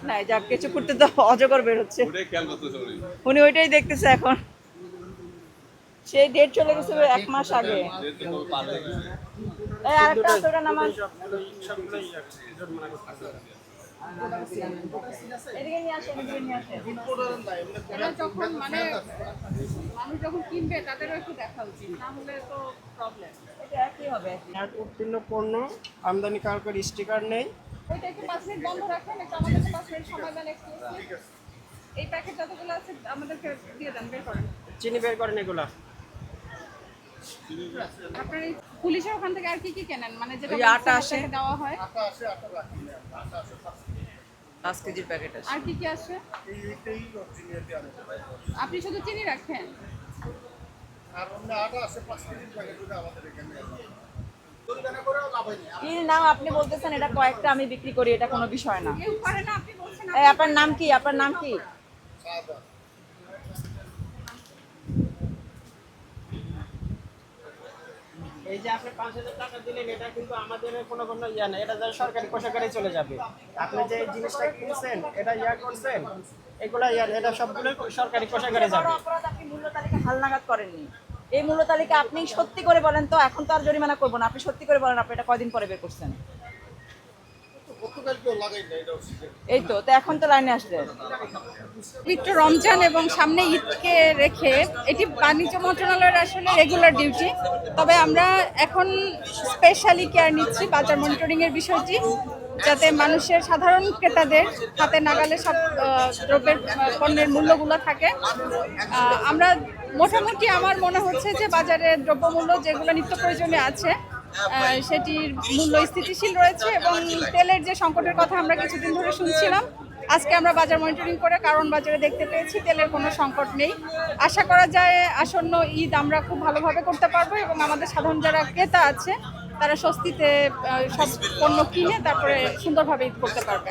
না যা কিছু করতে তো অজগর বের হচ্ছে, উনি ওইটাই দেখতেছে এখন। সেই ডেট চলে গেছে 1 মাস আগে। এই আরেকটা আছে, ওটা নামান। এদিকে নিয়ে আসেন, এদিকে নিয়ে আসেন। এরা যখন মানে মানুষ যখন কিনবে তাদেরও একটু দেখা উচিত, না হলে তো প্রবলেম। এটা একই হবে। এক উত্তীর্ণ পণ্য আমদানিকারকের স্টিকার নেই। ওইটা একটু 5 মিনিট বন্ধ রাখেন, একটু আমাদেরকে 5 মিনিট সময় দেন এক্সক্লুসিভ। এই প্যাকেট যতগুলো আছে আমাদেরকে দিয়ে দেন, বের করেন। চিনি বের করেন এগুলা। আপনার এই পুলিশের ওখান থেকে আর কি কি কেনেন, মানে যেটা ওই আটা আসে। আপনাকে দেওয়া হয়? 5 কেজির প্যাকেট আছে। আর কি কি আসে? আপনি শুধু চিনি রাখেন? কি নাম আপনি বলতেছেন? এটা কয়েকটা আমি বিক্রি করি, এটা কোনো বিষয় না। কেউ করে না, আপনি বলছেন। এই আপনার নাম কি? আপনার নাম কি? এই যে আপনি 5,000 টাকা দিলেন, এটা কিন্তু আমাদের কোনো ইয়া না, এটা সরকারি কোষাগারে চলে যাবে। আপনি যে জিনিসটা কিনছেন, এটা ইয়া করছেন, এগুলা ইয়া, এটা সবগুলো সরকারি কোষাগারে যাবে। বড় অপরাধ, আপনি মূল্য তালিকা হালনাগাদ করেননি। এই মূল্য তালিকা আপনি সত্যি করে বলেন তো, এখন তো আর জরিমানা করবো না, আপনি সত্যি করে বলেন আপনি এটা কয়দিন পরে বের করছেন? এই তো এখন তো লাইনে আসলেন। পবিত্র রমজান এবং সামনে ঈদকে রেখে এটি বাণিজ্য মন্ত্রণালয়ের আসলে রেগুলার ডিউটি। তবে আমরা এখন স্পেশালি কেয়ার নিচ্ছি বাজার মনিটরিং এর বিষয়টি, যাতে মানুষের সাধারণ ক্রেতাদের হাতে নাগালে সব দ্রব্যের পণ্যের মূল্যগুলো থাকে। আমরা মোটামুটি আমার মনে হচ্ছে যে বাজারে দ্রব্যমূল্য যেগুলো নিত্য প্রয়োজনীয় আছে সেটির মূল্য স্থিতিশীল রয়েছে, এবং তেলের যে সংকটের কথা আমরা কিছুদিন ধরে শুনছিলাম, আজকে আমরা বাজার মনিটরিং করে কারণ বাজারে দেখতে পেয়েছি তেলের কোনো সংকট নেই। আশা করা যায় আসন্ন ঈদ আমরা খুব ভালোভাবে করতে পারবো, এবং আমাদের সাধারণ যারা ক্রেতা আছে তারা স্বস্তিতে সব পণ্য কিনে তারপরে সুন্দরভাবে ঈদ করতে পারবে।